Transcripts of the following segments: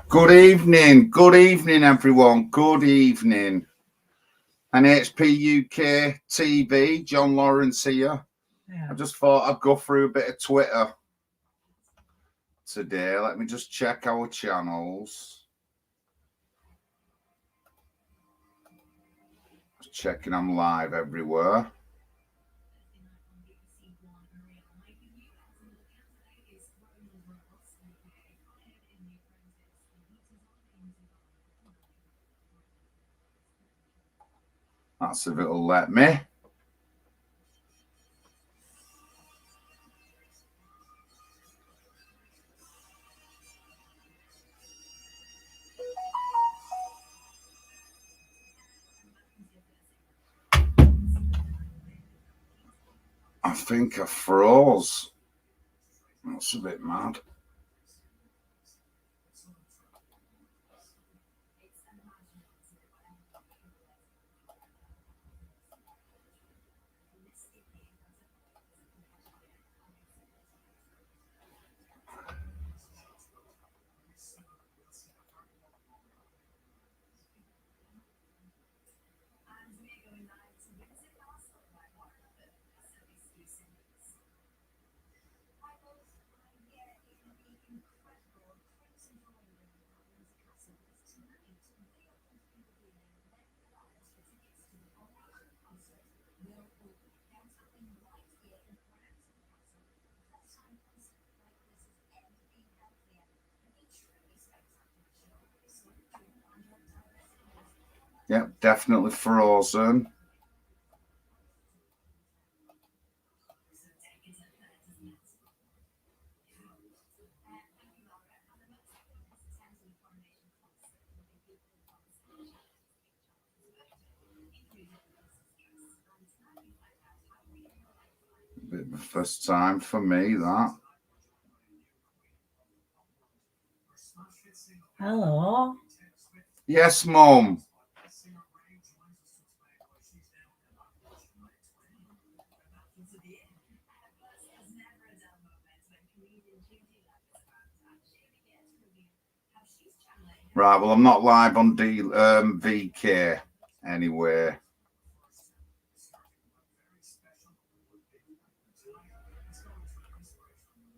Good evening, everyone. Good evening. NHPUK TV, John Lawrence here. Yeah. I just thought I'd go through a bit of Twitter today. Let me just check our channels. Just checking I'm live everywhere. That's if it'll let me. I think I froze. That's a bit mad. Yep, definitely frozen. Bit of a first time for me, that. Hello. Yes, Mum. Right, well, I'm not live on VK anyway.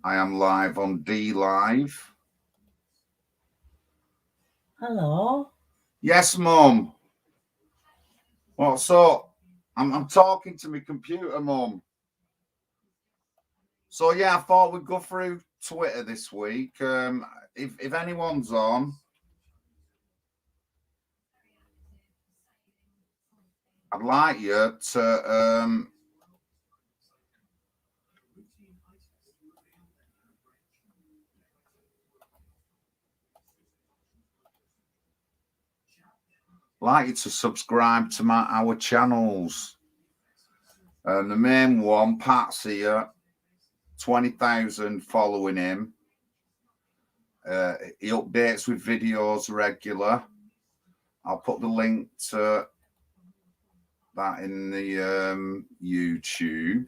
I am live on DLive. Hello. Yes, Mum. What's up? I'm talking to my computer, Mum. So yeah, I thought we'd go through Twitter this week. If anyone's on, I'd like you to subscribe to our channels. And the main one, Pat's here, 20,000 following him. He updates with videos regular. I'll put the link to that in the YouTube.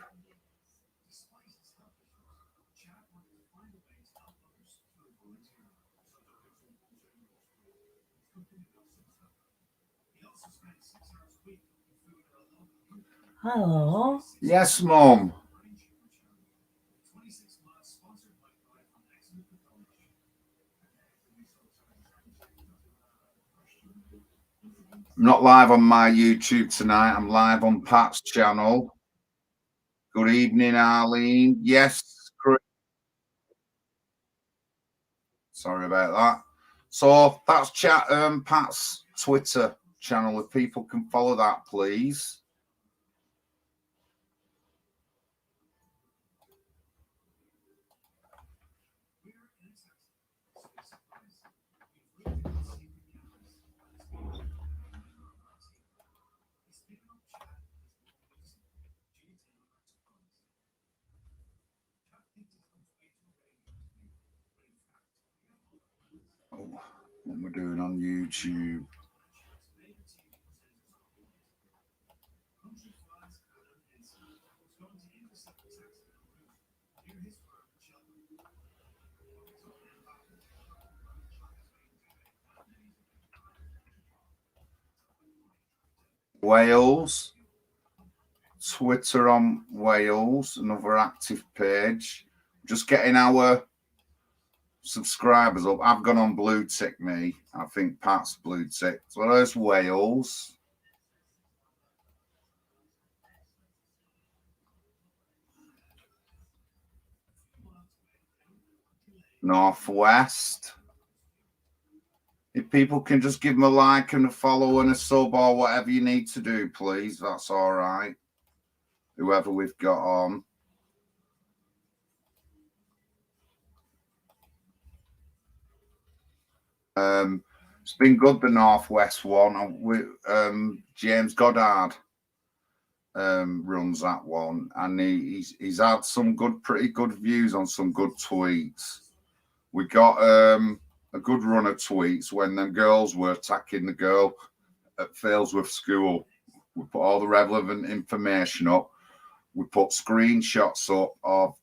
Hello. Yes, Mum. I'm not live on my YouTube tonight. I'm live on Pat's channel. Good evening, Arlene. Yes, Chris. Sorry about that. So that's Pat's Twitter channel. If people can follow that, please. Oh, what we're doing on YouTube. Wales. Twitter on Wales, another active page. Just getting our subscribers up. I've gone on blue tick me. I think Pat's blue tick. So there's Wales. Northwest. If people can just give them a like and a follow and a sub or whatever you need to do, please. That's all right. Whoever we've got on. It's been good, the Northwest one. James Goddard runs that one, and he's had some pretty good views on some good tweets. We got a good run of tweets when them girls were attacking the girl at Failsworth School. We put all the relevant information up. We put screenshots up of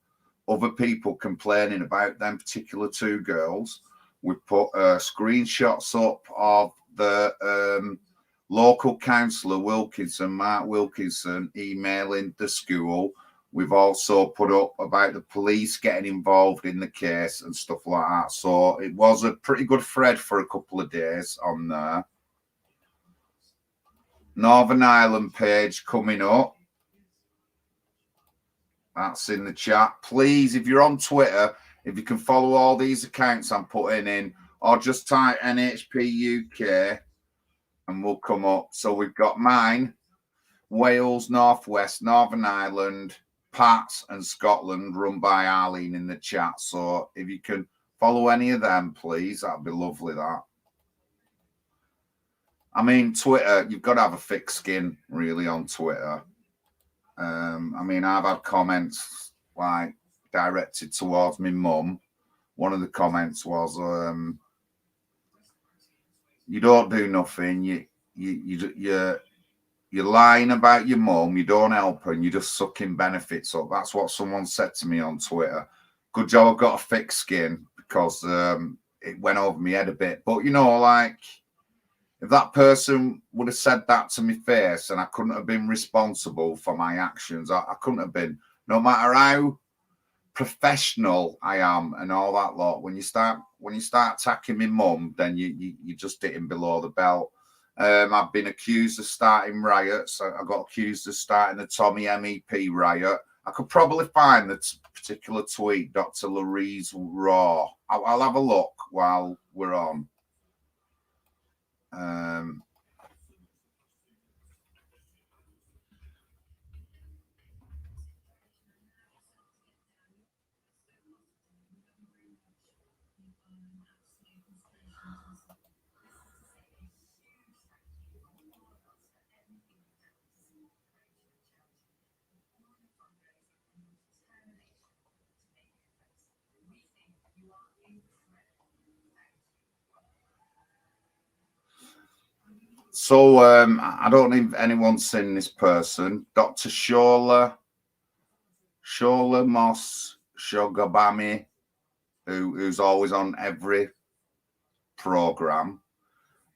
other people complaining about them particular two girls. We put screenshots up of the local councillor Wilkinson, Mark Wilkinson, emailing the school. We've also put up about the police getting involved in the case and stuff like that. So it was a pretty good thread for a couple of days on there. Northern Ireland page coming up. That's in the chat. Please, if you're on Twitter, if you can follow all these accounts I'm putting in, or just type NHPUK and we'll come up. So we've got mine, Wales, Northwest, Northern Ireland, Pats and Scotland, run by Arlene in the chat. So if you can follow any of them, please, that'd be lovely, that. I mean, Twitter, you've got to have a thick skin, really, on Twitter. I mean, I've had comments like directed towards my mum. One of the comments was, "You don't do nothing. You're lying about your mum. You don't help her, and you're just sucking benefits up." That's what someone said to me on Twitter. Good job I've got a thick skin, because it went over my head a bit. But you know, like, if that person would have said that to my face and I couldn't have been responsible for my actions, I couldn't have been, no matter how professional I am and all that lot. When you start attacking my mum, then you just hitting below the belt. I've been accused of starting riots. I got accused of starting the Tommy MEP riot. I could probably find the particular tweet, Dr. Louise Raw. I'll have a look while we're on. So I don't know if anyone's seen this person, Dr. Shola Moss Shogabami, who's always on every program.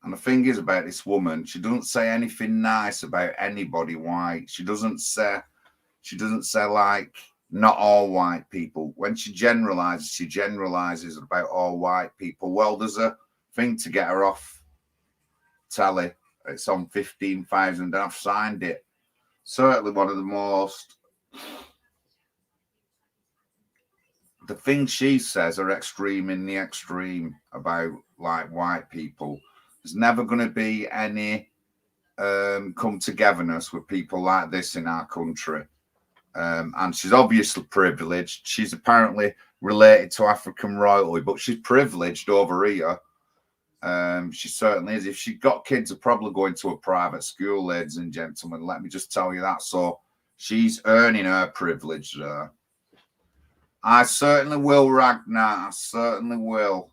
And the thing is about this woman, she doesn't say anything nice about anybody white. She doesn't say like not all white people. When she generalizes about all white people. Well, there's a thing to get her off telly. It's on 15,000. I've signed it. Certainly one of the most. The things she says are extreme in the extreme about like white people. There's never going to be any come togetherness with people like this in our country. And she's obviously privileged. She's apparently related to African royalty, but she's privileged over here. She certainly is. If she got kids, are probably going to a private school, ladies and gentlemen. Let me just tell you that. So she's earning her privilege there. I certainly will, Ragnar. I certainly will.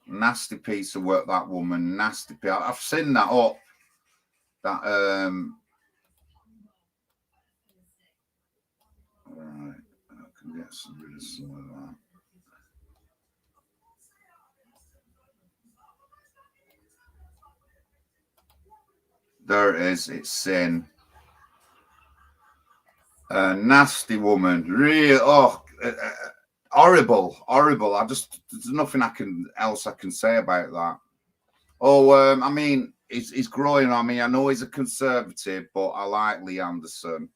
Nasty piece of work, that woman. Nasty piece. I've seen that up. That all right. I can get rid of some of that. There it is. It's sin. A nasty woman. Real. Horrible. There's nothing else I can say about that. I mean, he's growing on me. I know he's a conservative, but I like Lee Anderson.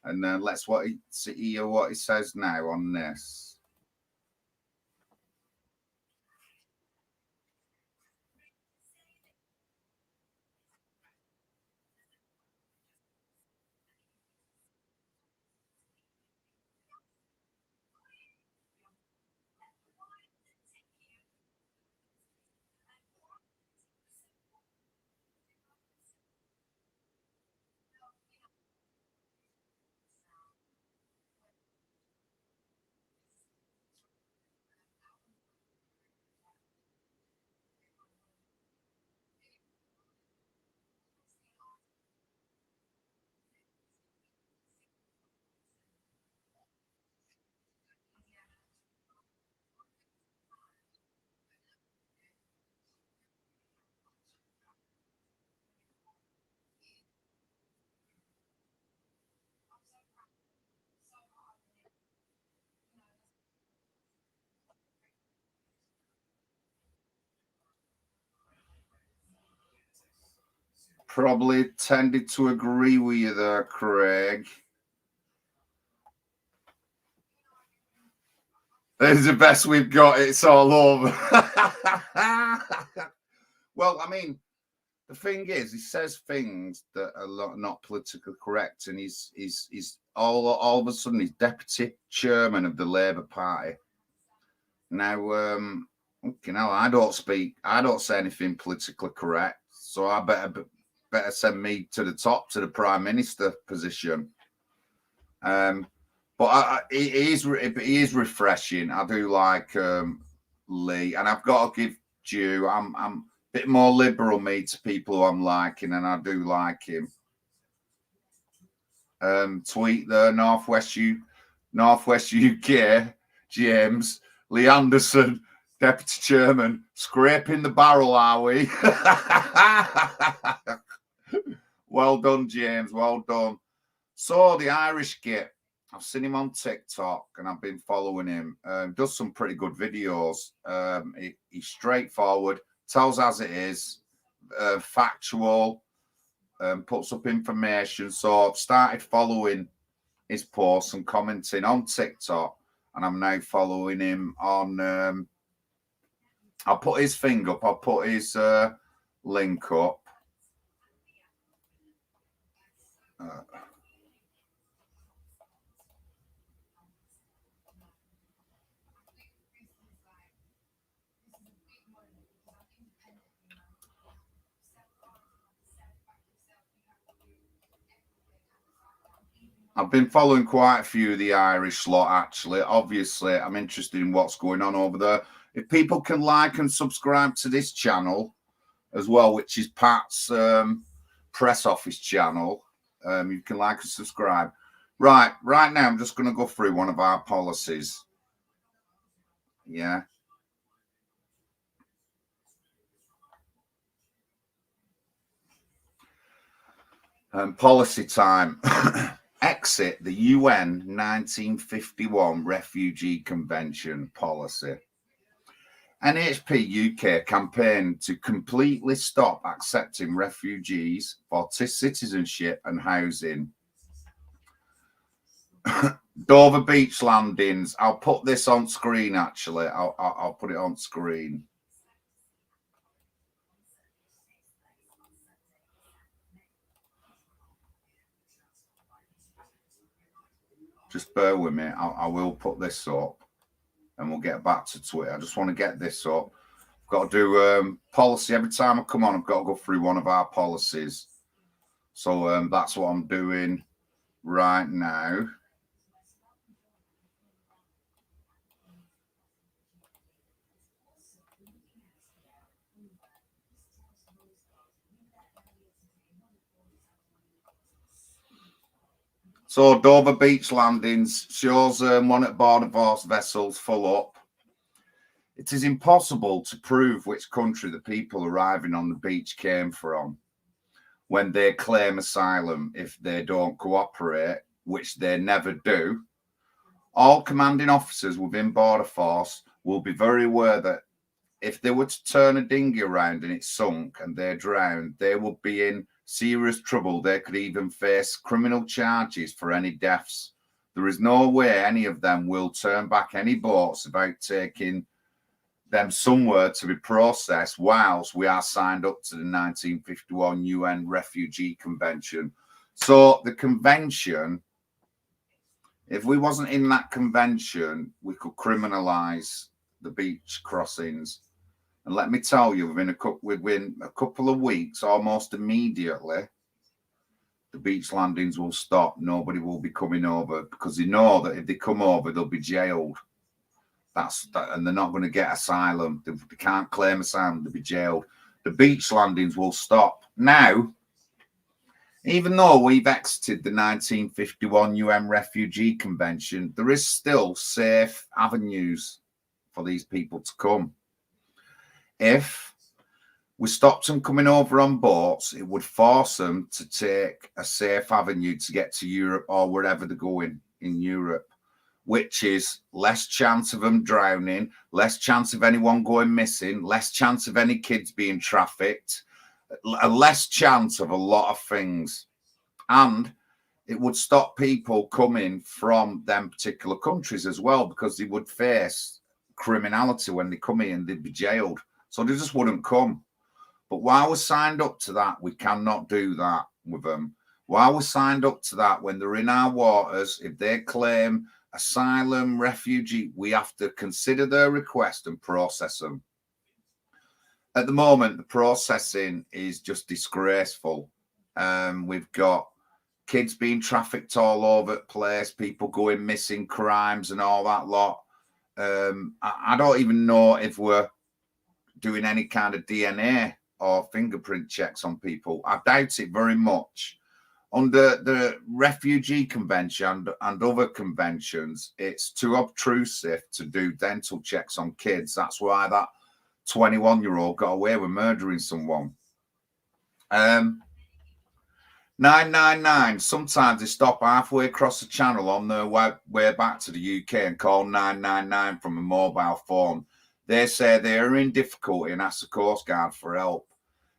And then let's hear what he says now on this. Probably tended to agree with you there, Craig. This is the best we've got. It's all over. Well, I mean, the thing is, he says things that are not politically correct, and he's all of a sudden he's deputy chairman of the Labour Party. Now, I don't say anything politically correct, so I better send me to the top, to the prime minister position. But he is refreshing. I do like Lee, and I've got to give due. I'm a bit more liberal, me, to people who I'm liking, and I do like him. Tweet there, Northwest UK, James Lee Anderson, deputy chairman, scraping the barrel, are we? Well done, James. Well done. So the Irish git, I've seen him on TikTok and I've been following him. Does some pretty good videos. He's straightforward, tells as it is, factual, puts up information. So I've started following his posts and commenting on TikTok, and I'm now following him on. I'll put his thing up. I'll put his link up. I've been following quite a few of the Irish lot, actually. Obviously, I'm interested in what's going on over there. If people can like and subscribe to this channel as well, which is Pat's press office channel, you can like and subscribe. Right now, I'm just going to go through one of our policies. Yeah. Policy time. Exit the UN 1951 Refugee Convention policy. NHPUK campaign to completely stop accepting refugees for citizenship and housing. Dover beach landings. I'll put this on screen, actually. I'll put it on screen. Just bear with me. I will put this up and we'll get back to Twitter. I just want to get this up. I've got to do policy. Every time I come on, I've got to go through one of our policies. So that's what I'm doing right now. So Dover beach landings shows one at border force vessels full up. It is impossible to prove which country the people arriving on the beach came from. when they claim asylum if they don't cooperate, which they never do. All commanding officers within Border Force will be very aware that if they were to turn a dinghy around and it sunk and they drowned, they would be in serious trouble. They could even face criminal charges for any deaths. There is no way any of them will turn back any boats about taking them somewhere to be processed whilst we are signed up to the 1951 UN Refugee Convention. So the convention, if we wasn't in that convention, we could criminalise the beach crossings. And let me tell you, within a couple of weeks, almost immediately, the beach landings will stop. Nobody will be coming over because they know that if they come over, they'll be jailed. And they're not going to get asylum. They can't claim asylum. They'll be jailed. The beach landings will stop. Now, even though we've exited the 1951 UN Refugee Convention, there is still safe avenues for these people to come. If we stopped them coming over on boats, it would force them to take a safe avenue to get to Europe or wherever they're going in Europe, which is less chance of them drowning, less chance of anyone going missing, less chance of any kids being trafficked, a less chance of a lot of things. And it would stop people coming from them particular countries as well, because they would face criminality when they come in, they'd be jailed. So they just wouldn't come. But while we're signed up to that, we cannot do that with them. While we're signed up to that, when they're in our waters, if they claim asylum, refugee, we have to consider their request and process them. At the moment, the processing is just disgraceful. We've got kids being trafficked all over the place, people going missing, crimes and all that lot. I don't even know if we're doing any kind of DNA or fingerprint checks on people. I doubt it very much. Under the Refugee Convention and other conventions, it's too obtrusive to do dental checks on kids. That's why that 21-year-old got away with murdering someone. 999, sometimes they stop halfway across the channel on their way back to the UK and call 999 from a mobile phone. They say they are in difficulty and ask the Coast Guard for help.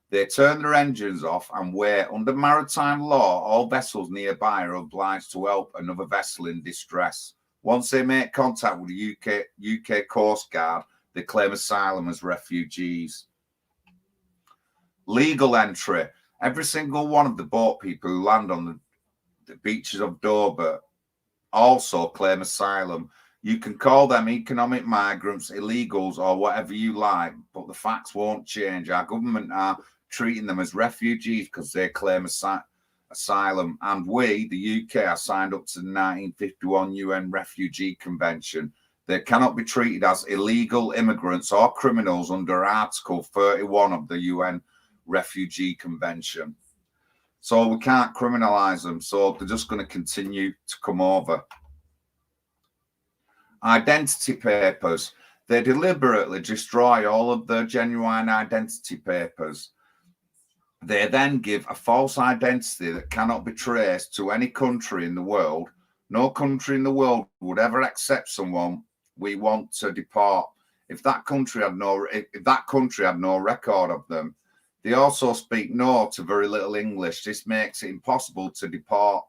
They turn their engines off and wait. Under maritime law, all vessels nearby are obliged to help another vessel in distress. Once they make contact with the UK Coast Guard, they claim asylum as refugees. Legal entry. Every single one of the boat people who land on the beaches of Dover also claim asylum. You can call them economic migrants, illegals, or whatever you like, but the facts won't change. Our government are treating them as refugees because they claim asylum. And we, the UK, are signed up to the 1951 UN Refugee Convention. They cannot be treated as illegal immigrants or criminals under Article 31 of the UN Refugee Convention. So we can't criminalise them. So they're just going to continue to come over. Identity papers. They deliberately destroy all of their genuine identity papers. They then give a false identity that cannot be traced to any country in the world. No country in the world would ever accept someone we want to deport if that country had no record of them. They also speak no to very little English. This makes it impossible to deport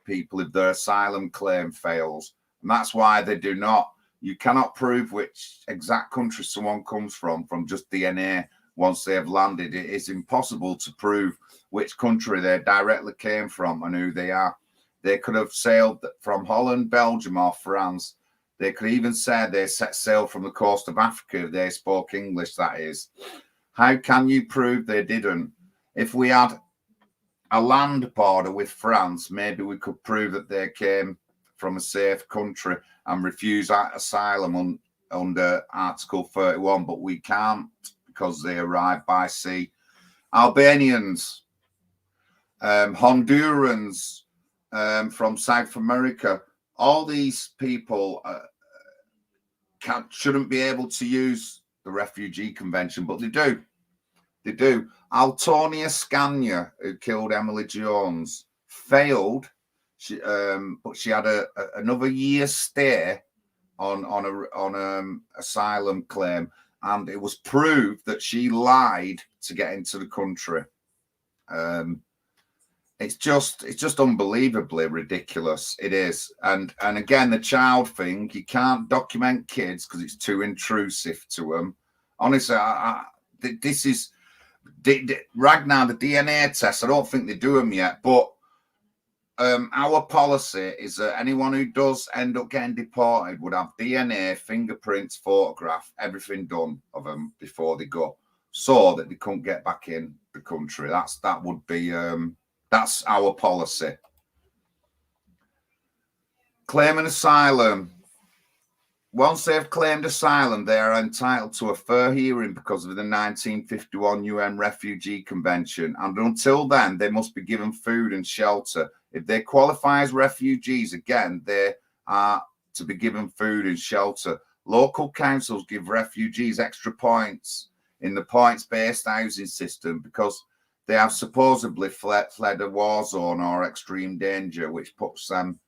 people if their asylum claim fails. And that's why they do not. You cannot prove which exact country someone comes from just DNA once they have landed. It is impossible to prove which country they directly came from and who they are. They could have sailed from Holland, Belgium, or France. They could even say they set sail from the coast of Africa if they spoke English, that is. How can you prove they didn't? If we had a land border with France, maybe we could prove that they came from a safe country and refuse asylum under Article 31, but we can't because they arrived by sea. Albanians, Hondurans from South America, all these people shouldn't be able to use the Refugee Convention, but they do. They do. Altonia Scania, who killed Emily Jones, failed. But she had another year's stay on asylum claim, and it was proved that she lied to get into the country. It's just unbelievably ridiculous. It is. And again, the child thing, you can't document kids because it's too intrusive to them. Honestly, this is Ragnar, the DNA tests. I don't think they do them yet, but our policy is that anyone who does end up getting deported would have DNA, fingerprints, photograph, everything done of them before they go, so that they couldn't get back in the country. That would be that's our policy. Claiming asylum. Once they've claimed asylum, they are entitled to a fair hearing because of the 1951 UN Refugee Convention. And until then, they must be given food and shelter. If they qualify as refugees, again, they are to be given food and shelter. Local councils give refugees extra points in the points-based housing system because they have supposedly fled a war zone or extreme danger, which puts them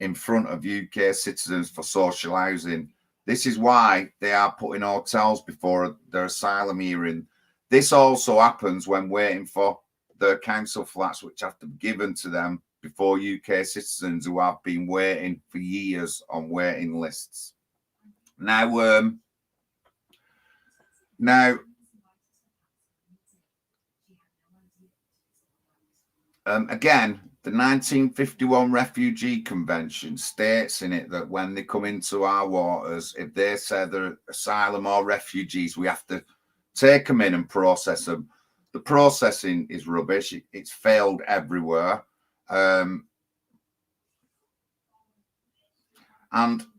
in front of UK citizens for social housing. This is why they are putting hotels before their asylum hearing. This also happens when waiting for their council flats, which have to be given to them before UK citizens who have been waiting for years on waiting lists. Now, again, the 1951 Refugee Convention states in it that when they come into our waters, if they say they're asylum or refugees, we have to take them in and process them. The processing is rubbish. It's failed everywhere. And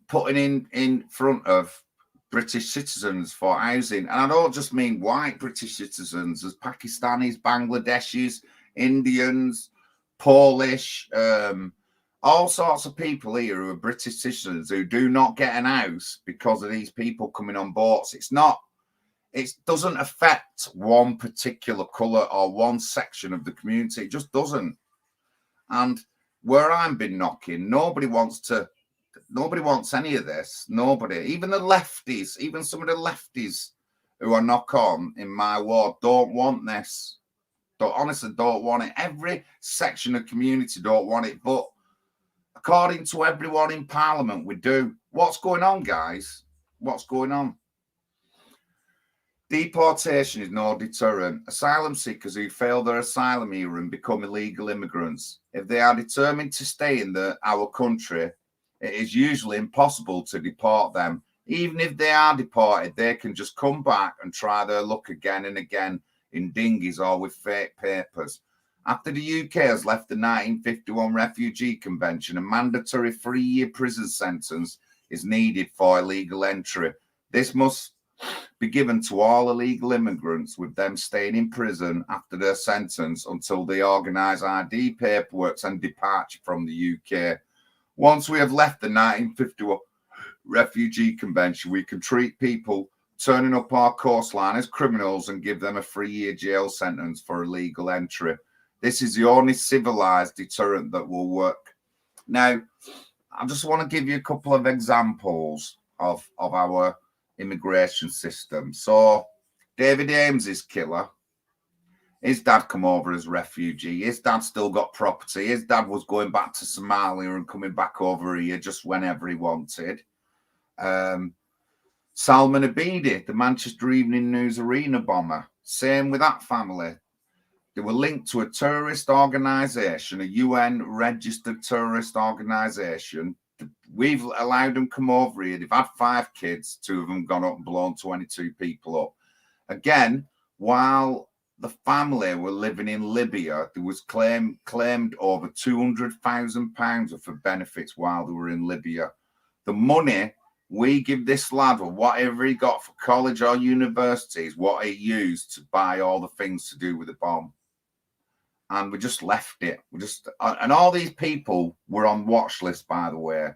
putting in front of British citizens for housing. And I don't just mean white British citizens, as Pakistanis, Bangladeshis, Indians, Polish, all sorts of people here who are British citizens who do not get an house because of these people coming on boats. It doesn't affect one particular colour or one section of the community. It just doesn't. And where I've been knocking, nobody wants any of this. Nobody, even the lefties, even some of the lefties who are knock on in my ward don't want this. Honestly don't want it. Every section of community don't want it, but according to everyone in Parliament, we do. What's going on, guys? What's going on? Deportation is no deterrent. Asylum seekers who fail their asylum hearing become illegal immigrants. If they are determined to stay in our country, it is usually impossible to deport them. Even if they are deported, they can just come back and try their luck again and again in dinghies or with fake papers. After the UK has left the 1951 Refugee Convention, a mandatory 3-year prison sentence is needed for illegal entry. This must be given to all illegal immigrants, with them staying in prison after their sentence until they organise ID paperwork and departure from the UK. Once we have left the 1951 Refugee Convention, we can treat people turning up our coastline as criminals and give them a 3-year jail sentence for illegal entry. This is the only civilised deterrent that will work. Now, I just want to give you a couple of examples of our immigration system. So, David Ames's killer, his dad come over as refugee. His dad still got property. His dad was going back to Somalia and coming back over here just whenever he wanted. Salman Abedi, the Manchester Evening News arena bomber, same with that family. They were linked to a terrorist organisation, a UN-registered terrorist organisation. We've allowed them come over here. They've had 5 kids. 2 of them gone up and blown 22 people up. Again, while the family were living in Libya, there was claimed over £200,000 for benefits while they were in Libya. The money we give this lad, or whatever he got for college or university, is what he used to buy all the things to do with the bomb. And we just left it. And all these people were on watch list, by the way.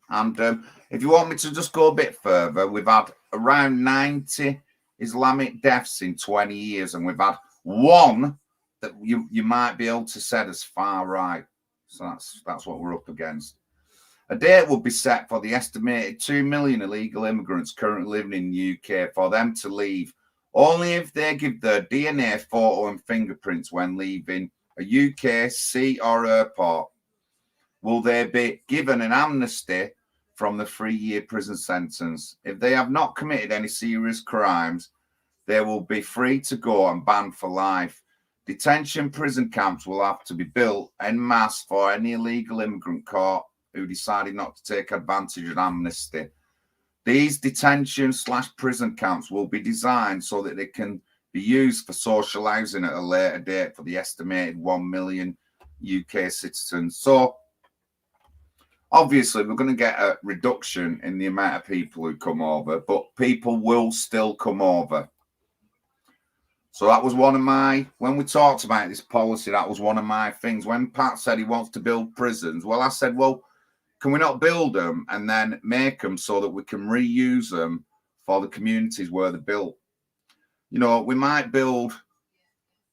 And if you want me to just go a bit further, we've had around 90 Islamic deaths in 20 years, and we've had one that you might be able to set as far right. So that's what we're up against. A date will be set for the estimated 2 million illegal immigrants currently living in the UK for them to leave, only if they give their DNA, photo and fingerprints when leaving a UK sea or airport. Will they be given an amnesty from the 3-year prison sentence. If they have not committed any serious crimes, they will be free to go and banned for life. Detention prison camps will have to be built en masse for any illegal immigrant caught who decided not to take advantage of amnesty. These detention/prison camps will be designed so that they can be used for social housing at a later date for the estimated 1 million UK citizens. So, obviously, we're going to get a reduction in the amount of people who come over, but people will still come over. So that was one of my, when we talked about this policy, that was one of my things. When Pat said he wants to build prisons, well, I said, well, can we not build them and then make them so that we can reuse them for the communities where they're built? You know, we might build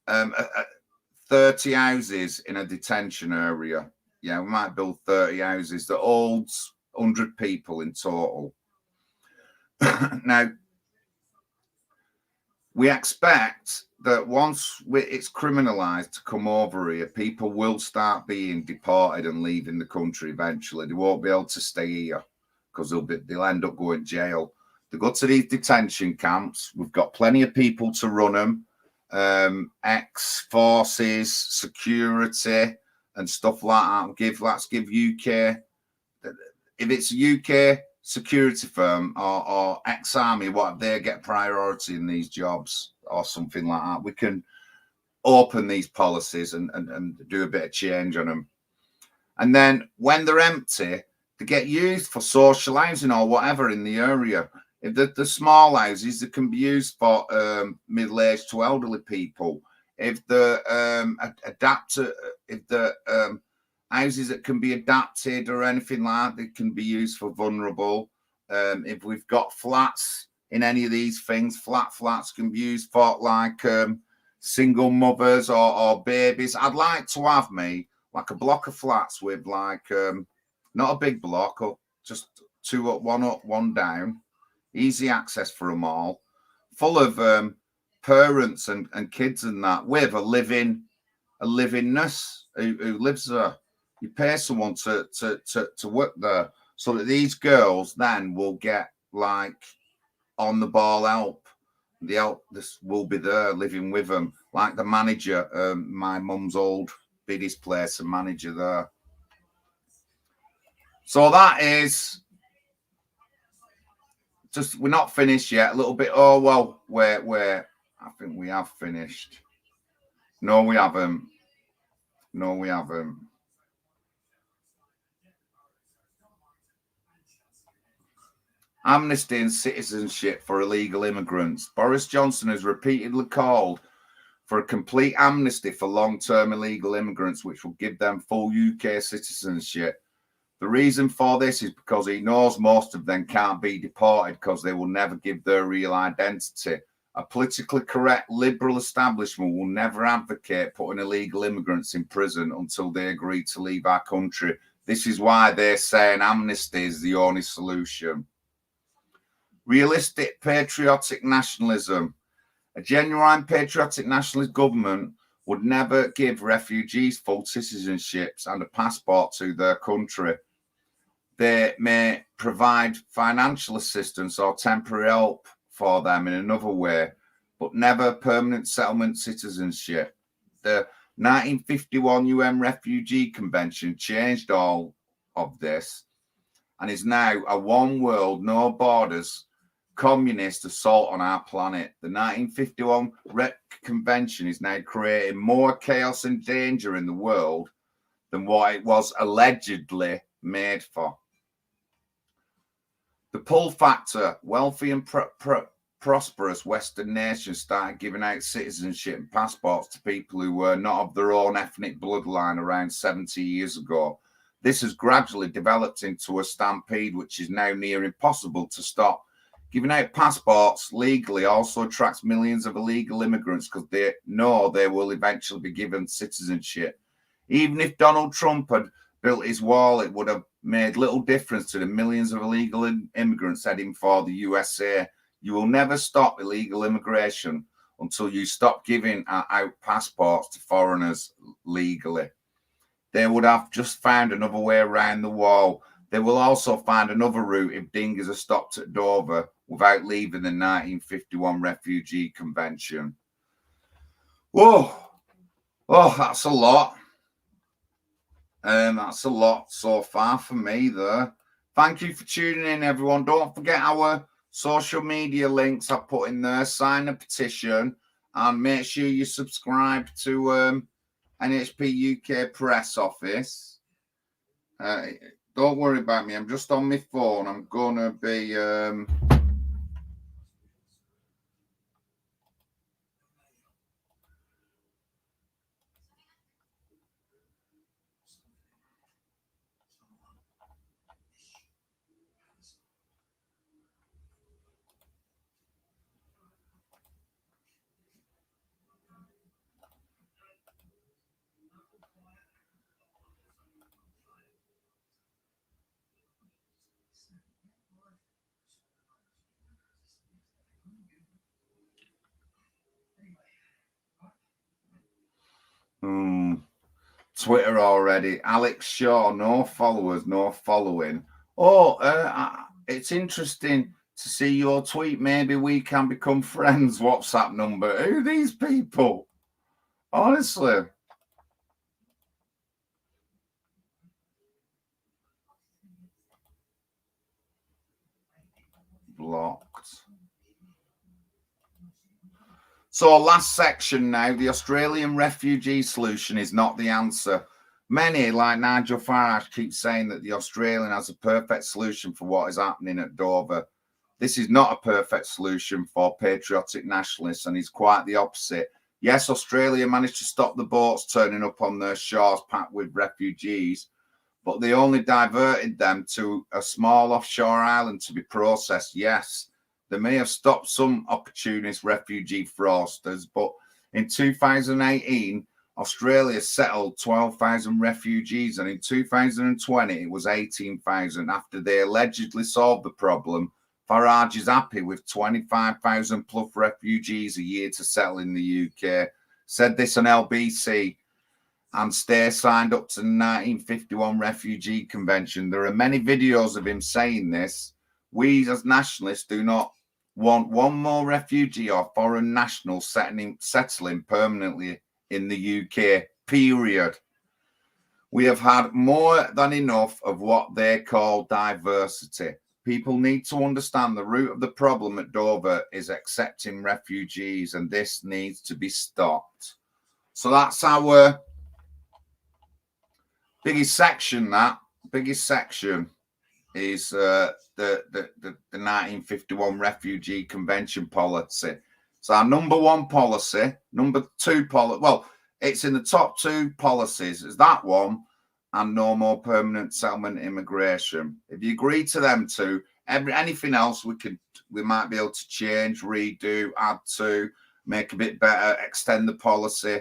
30 houses in a detention area. Yeah, we might build 30 houses that holds 100 people in total. Now, we expect that once it's criminalised to come over here, people will start being deported and leaving the country eventually. They won't be able to stay here because they'll end up going to jail. They go to these detention camps. We've got plenty of people to run them, ex-forces, security, and stuff like that. Let's give UK, if it's a UK security firm or ex-army, what they get priority in these jobs or something like that. We can open these policies and do a bit of change on them. And then when they're empty, they get used for social housing or whatever in the area. If the small houses, they can be used for middle-aged to elderly people. If the houses that can be adapted or anything like that, they can be used for vulnerable. If we've got flats in any of these things, flats can be used for like single mothers or babies. I'd like to have me like a block of flats with like not a big block, or just two up, one down, easy access for them all, full of parents and kids and that, with a living nurse who lives there. You pay someone to work there so that these girls then will get like on the ball help. The help this will be there living with them, like the manager, my mum's old biddy's place, a manager there. So that is just, we're not finished yet. A little bit. Oh well, where I think we have finished. No, we haven't. No, we haven't. Amnesty and citizenship for illegal immigrants. Boris Johnson has repeatedly called for a complete amnesty for long-term illegal immigrants, which will give them full UK citizenship. The reason for this is because he knows most of them can't be deported because they will never give their real identity. A politically correct liberal establishment will never advocate putting illegal immigrants in prison until they agree to leave our country. This is why they're saying amnesty is the only solution. Realistic patriotic nationalism. A genuine patriotic nationalist government would never give refugees full citizenships and a passport to their country. They may provide financial assistance or temporary help for them in another way, but never permanent settlement citizenship. The 1951 UN Refugee Convention changed all of this and is now a one world, no borders communist assault on our planet. The 1951 Convention is now creating more chaos and danger in the world than what it was allegedly made for. The pull factor. Wealthy and prosperous Western nations started giving out citizenship and passports to people who were not of their own ethnic bloodline around 70 years ago. This has gradually developed into a stampede, which is now near impossible to stop. Giving out passports legally also attracts millions of illegal immigrants because they know they will eventually be given citizenship. Even if Donald Trump had built his wall, it would have made little difference to the millions of illegal immigrants heading for the USA. You will never stop illegal immigration until you stop giving out passports to foreigners legally. They would have just found another way around the wall. They will also find another route if dinghies are stopped at Dover without leaving the 1951 Refugee Convention. Whoa, oh, that's a lot. That's a lot so far for me there. Thank you for tuning in, everyone. Don't forget our social media links I put in there. Sign a petition and make sure you subscribe to NHPUK press office. Don't worry about me. I'm just on my phone. I'm going to be... Twitter already. Alex Shaw, no followers, no following. Oh, it's interesting to see your tweet. Maybe we can become friends. WhatsApp number. Who are these people? Honestly. Blocked. So last section now, the Australian refugee solution is not the answer. Many, like Nigel Farage, keep saying that the Australian has a perfect solution for what is happening at Dover. This is not a perfect solution for patriotic nationalists and is quite the opposite. Yes, Australia managed to stop the boats turning up on their shores packed with refugees, but they only diverted them to a small offshore island to be processed. Yes, they may have stopped some opportunist refugee fraudsters, but in 2018, Australia settled 12,000 refugees, and in 2020, it was 18,000 after they allegedly solved the problem. Farage is happy with 25,000 plus refugees a year to settle in the UK. Said this on LBC, and stay signed up to the 1951 Refugee Convention. There are many videos of him saying this. We as nationalists do not want one more refugee or foreign national settling permanently in the UK, period. We have had more than enough of what they call diversity. People need to understand the root of the problem at Dover is accepting refugees, and this needs to be stopped. So that's our biggest section. That biggest section is the 1951 Refugee Convention policy. So our number one policy, number two policy, well, it's in the top two policies, is that one and no more permanent settlement immigration. If you agree to them two, anything else we might be able to change, redo, add to, make a bit better, extend the policy,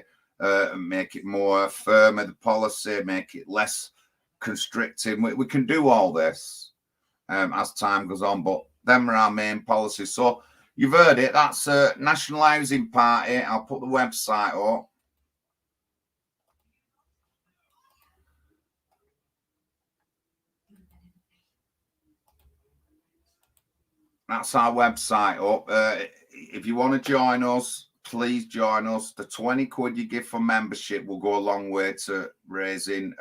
make it more firmer, the policy, make it less constricting. We can do all this as time goes on, but them are our main policies. So you've heard it. That's National Housing Party. I'll put the website up. That's our website up. If you want to join us, please join us. The 20 quid you give for membership will go a long way to raising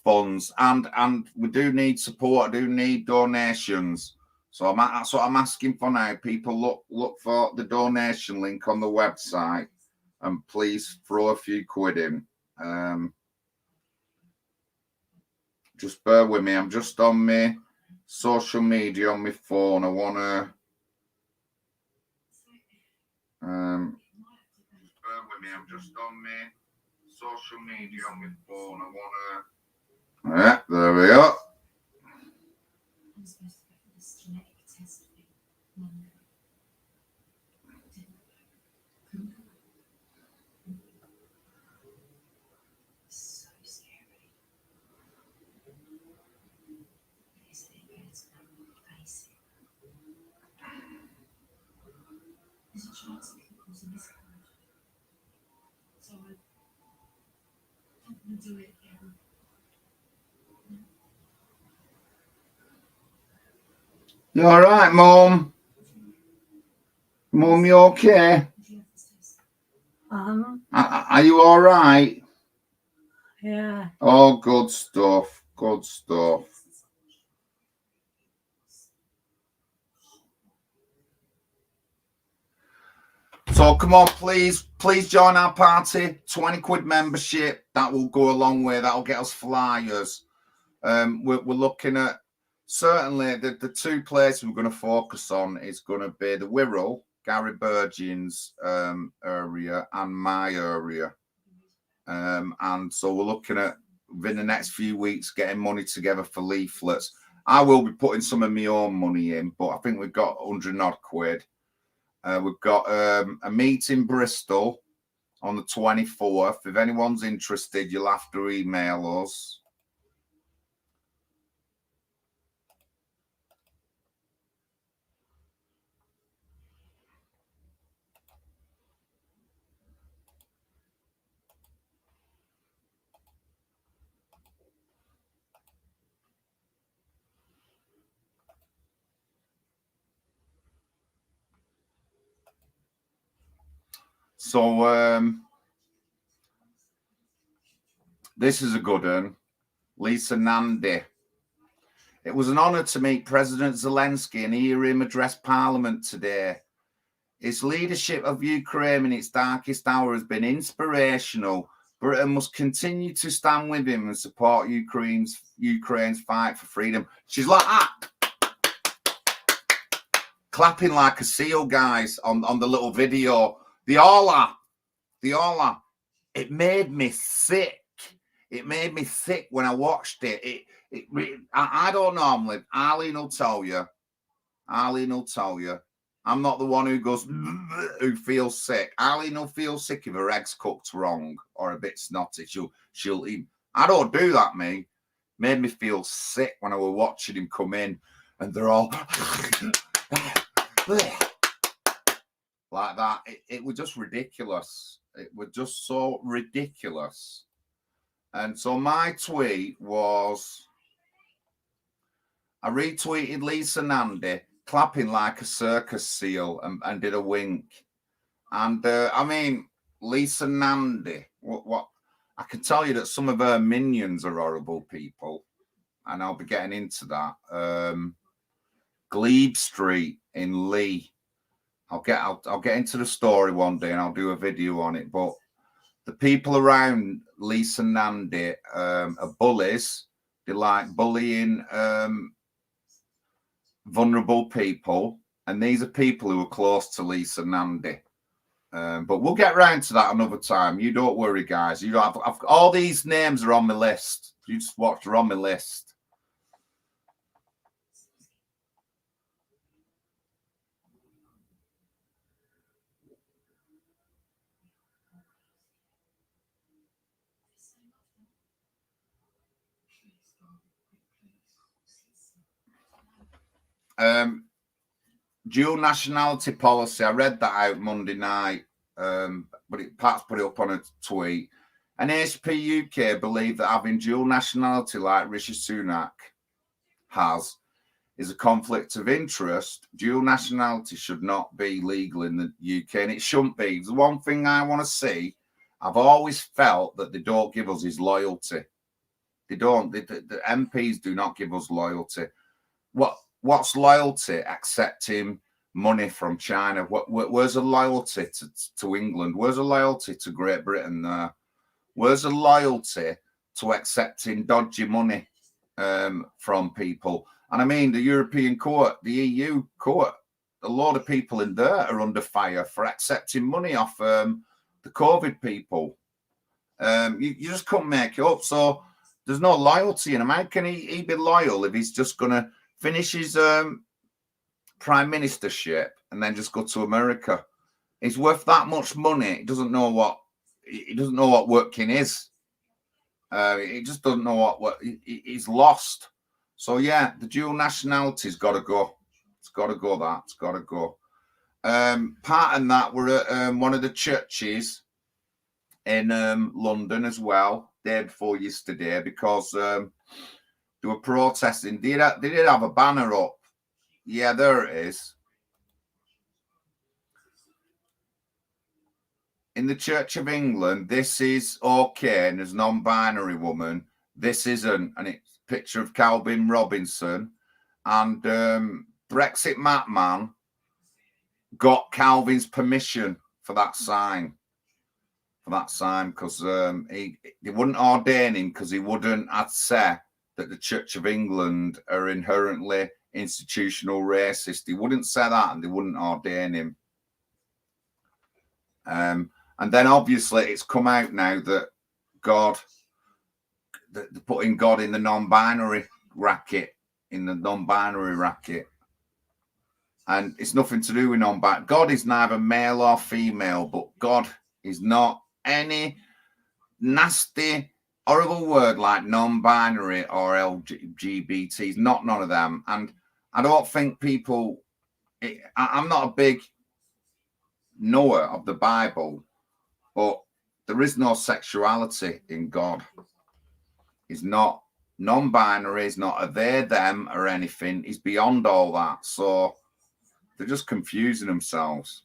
funds, and we do need support. I do need donations. So that's what I'm asking for now. People look for the donation link on the website, and please throw a few quid in. Just bear with me. I'm just on my social media on my phone. I want to. Just bear with me. I'm just on my social media on my phone. I want to. Yeah, there we are. You all right, Mum? Mum, you okay? Are you all right? Yeah. Oh, good stuff. Good stuff. So come on, please join our party. 20 quid membership. That will go a long way. That'll get us flyers. We're looking at certainly the two places we're going to focus on is going to be the Wirral, Gary Burgeon's area, and my area. And so we're looking at within the next few weeks getting money together for leaflets. I will be putting some of my own money in, but I think we've got 100 odd quid. We've got a meet in Bristol on the 24th. If anyone's interested, you'll have to email us. So this is a good one. Lisa Nandy. It was an honour to meet President Zelensky and hear him address Parliament today. His leadership of Ukraine in its darkest hour has been inspirational. Britain must continue to stand with him and support Ukraine's fight for freedom. She's like that. Clapping like a seal, guys, on the little video. The all are. It made me sick. It made me sick when I watched it. I don't normally. Arlene will tell you. I'm not the one who goes, who feels sick. Arlene will feel sick if her egg's cooked wrong or a bit snotty. She'll eat. I don't do that, me. Made me feel sick when I was watching him come in and they're all like that. It was just ridiculous. It was just so ridiculous. And so my tweet was, I retweeted Lisa Nandy clapping like a circus seal and did a wink. And I mean, Lisa Nandy, what I can tell you that some of her minions are horrible people, and I'll be getting into that. Glebe Street in Lee. I'll get into the story one day and I'll do a video on it. But the people around Lisa Nandy are bullies. They like bullying vulnerable people, and these are people who are close to Lisa Nandy. But we'll get round to that another time. You don't worry, guys. You don't have all these names are on my list. You just watch, they're on my list. Dual nationality policy. I read that out Monday night, but Pat's put it up on a tweet. NHPUK believe that having dual nationality like Rishi Sunak has is a conflict of interest. Dual nationality should not be legal in the UK, and it shouldn't be. The one thing I want to see, I've always felt that they don't give us is loyalty. They don't. The MPs do not give us loyalty. What's loyalty? Accepting money from China. Where's the loyalty to England? Where's the loyalty to Great Britain there? Where's the loyalty to accepting dodgy money from people? And I mean, the European court, the EU court, a lot of people in there are under fire for accepting money off the COVID people. You just couldn't make it up. So there's no loyalty in him. How can he be loyal if he's just going to finish his prime ministership and then just go to America. He's worth that much money. He doesn't know what working is. He just doesn't know what he's lost. So yeah, the dual nationality's got to go. It's got to go. It's got to go. Part of that, we're at one of the churches in London as well, day before yesterday, because they were protesting. They did have a banner up. Yeah, there it is. In the Church of England, this is okay, and as a non-binary woman, this isn't. And it's a picture of Calvin Robinson. And Brexit Madman got Calvin's permission for that sign. Because they wouldn't ordain him because he wouldn't say that the Church of England are inherently institutional racist. He wouldn't say that, and they wouldn't ordain him. And then obviously it's come out now that they're putting God in the non-binary racket, And it's nothing to do with non-binary. God is neither male or female, but God is not any nasty, horrible word like non-binary or LGBT. He's not none of them. And I don't think people... I'm not a big knower of the Bible, but there is no sexuality in God. He's not non-binary. He's not a they, them, or anything. He's beyond all that. So they're just confusing themselves.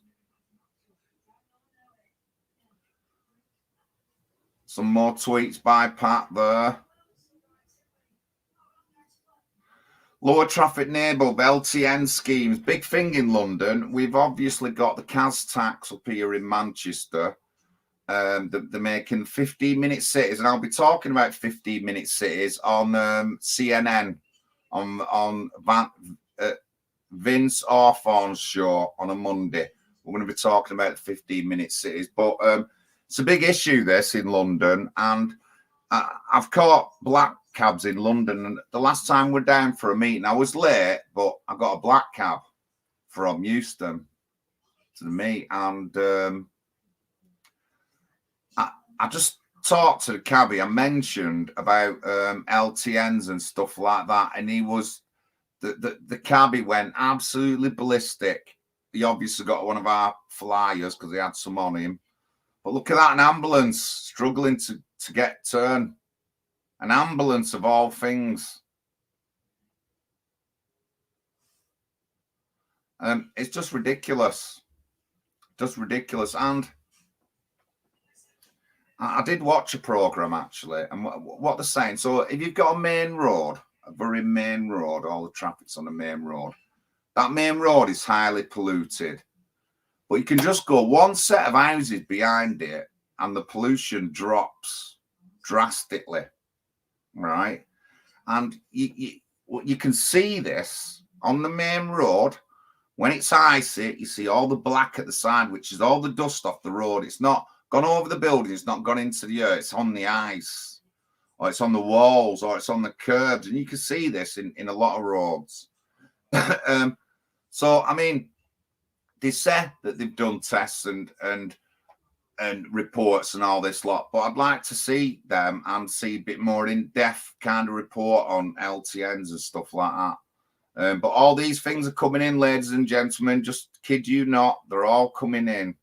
Some more tweets by Pat there. Lower traffic neighbourhood, LTN schemes. Big thing in London. We've obviously got the CAS tax up here in Manchester. They're making 15-minute cities, and I'll be talking about 15-minute cities on CNN on Vince Orthorn's show on a Monday. We're going to be talking about 15-minute cities, but it's a big issue this in London, and I've caught black cabs in London. And the last time we're down for a meeting, I was late, but I got a black cab from Euston to the meet, and I just talked to the cabbie. I mentioned about LTNs and stuff like that, and he was the cabbie went absolutely ballistic. He obviously got one of our flyers because he had some on him. But look at that, an ambulance struggling to get turn. An ambulance of all things. It's just ridiculous. Just ridiculous. And I did watch a program actually, and what they're saying. So if you've got a main road, a very main road, all the traffic's on the main road, that main road is highly polluted. But you can just go one set of houses behind it, and the pollution drops drastically, right? And you can see this on the main road. When it's icy, you see all the black at the side, which is all the dust off the road. It's not gone over the building. It's not gone into the earth. It's on the ice, or it's on the walls, or it's on the curbs. And you can see this in a lot of roads. So, I mean, they say that they've done tests and reports and all this lot, but I'd like to see them and see a bit more in-depth kind of report on LTNs and stuff like that. But all these things are coming in, ladies and gentlemen. Just kid you not, they're all coming in.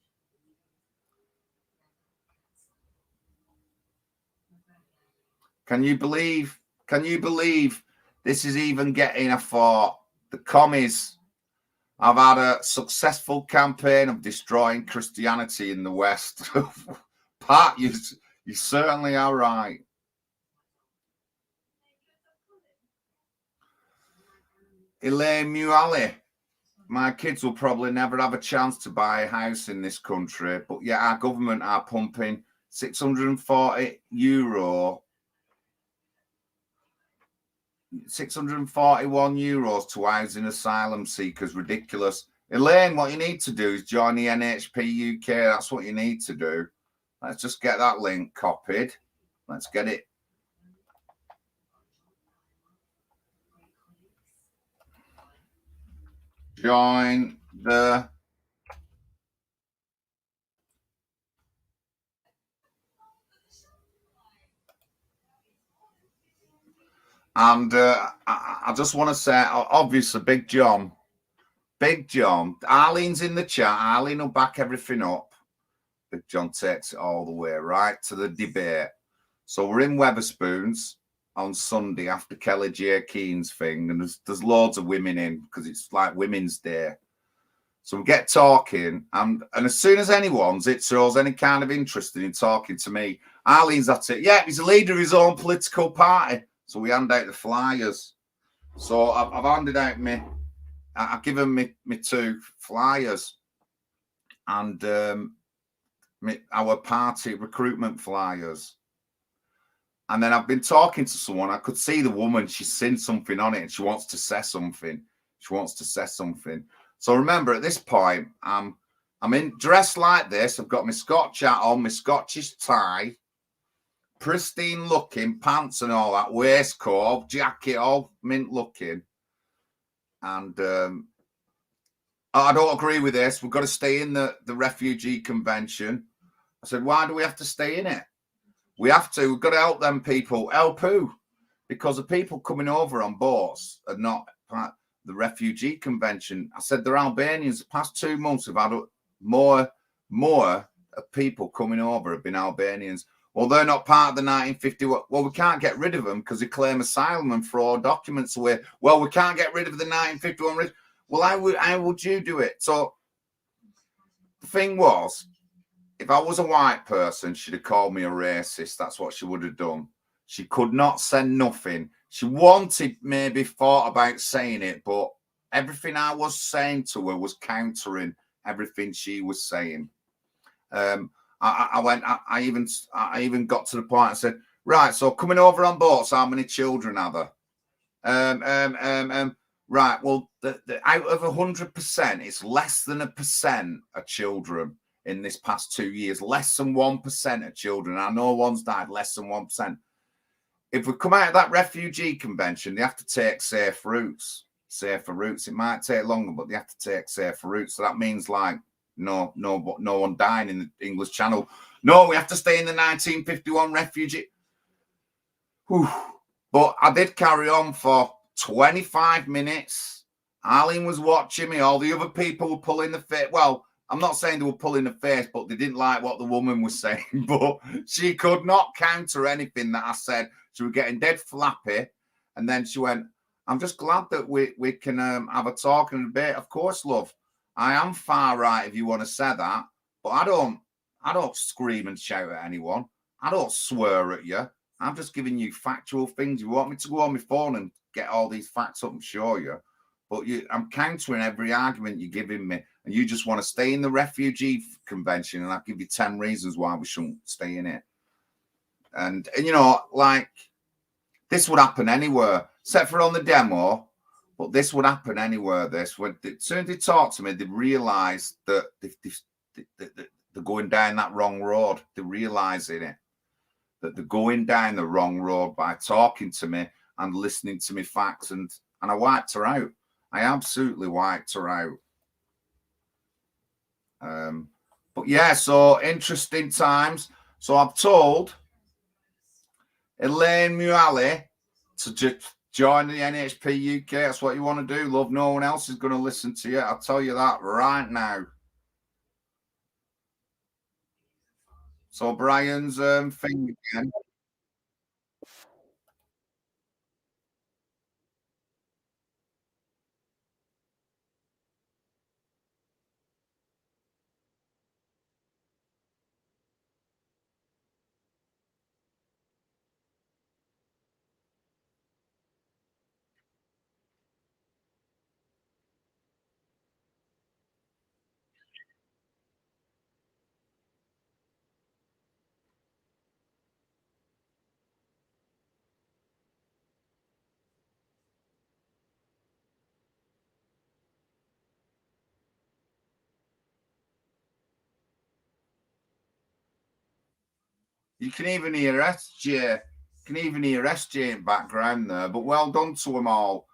Can you believe this is even getting a thought? The commies have had a successful campaign of destroying Christianity in the West. Pat, you certainly are right. Elaine Muali, my kids will probably never have a chance to buy a house in this country, but yeah, our government are pumping €641 to housing asylum seekers. Ridiculous. Elaine, what you need to do is join the NHPUK. That's what you need to do. Let's just get that link copied. Let's get it. join the and I just want to say, obviously, Big John, Arlene's in the chat. Arlene will back everything up. Big John takes it all the way right to the debate. So we're in Wetherspoons on Sunday after Kelly J. Keen's thing, and there's loads of women in because it's like Women's Day. So we get talking, and as soon as anyone's it shows any kind of interest in talking to me, Arlene's at it. Yeah, he's a leader of his own political party. So we hand out the flyers. So I've handed out I've given me 2 flyers and our party recruitment flyers. And then I've been talking to someone. I could see the woman. She's seen something on it and she wants to say something. So remember, at this point, I'm in dressed like this. I've got my Scotch hat on, my Scottish tie, pristine looking pants and all that, waistcoat, jacket, all mint looking. And I don't agree with this. We've got to stay in the refugee convention. I said, why do we have to stay in it? We have to. We've got to help them people. Help who? Because the people coming over on boats are not part of the refugee convention. I said they're Albanians. The past 2 months we've had more people coming over have been Albanians. Well, they're not part of the 1950. Well, we can't get rid of them because they claim asylum and throw documents away. Well, we can't get rid of the 1951. Well, how would you do it? So the thing was, if I was a white person, she'd have called me a racist. That's what she would have done. She could not say nothing. She wanted, maybe thought about saying it, but everything I was saying to her was countering everything she was saying. I even got to the point. I said, right, so coming over on boats, how many children are there? Right, well, out of 100%, it's less than 1% of children in this past 2 years. Less than 1% of children. I know one's died, less than 1%. If we come out of that refugee convention, they have to take safer routes. It might take longer, but they have to take safer routes. So that means like no one dying in the English Channel. No, we have to stay in the 1951 refugee. Whew. But I did carry on for 25 minutes. Arlene was watching me. All the other people were pulling the face. Well, I'm not saying they were pulling the face, but they didn't like what the woman was saying. But she could not counter anything that I said. She was getting dead flappy. And then she went, I'm just glad that we can have a talk and a debate. Of course, love. I am far right if you want to say that. But I don't scream and shout at anyone. I don't swear at you. I'm just giving you factual things. You want me to go on my phone and get all these facts up and show you. But I'm countering every argument you're giving me. And you just want to stay in the refugee convention. And I'll give you 10 reasons why we shouldn't stay in it. And you know, like, this would happen anywhere, except for on the demo. But this would happen anywhere. As soon as they talk to me, they realise that they're going down that wrong road. They're realising it. That they're going down the wrong road by talking to me and listening to me facts. And I wiped her out. I absolutely wiped her out. But yeah, so interesting times. So I've told Elaine Mualley to just join the NHPUK. That's what you want to do, love. No one else is going to listen to you. I'll tell you that right now. So Brian's thing again. You can even hear SJ. Can even hear SJ in background there. But well done to them all.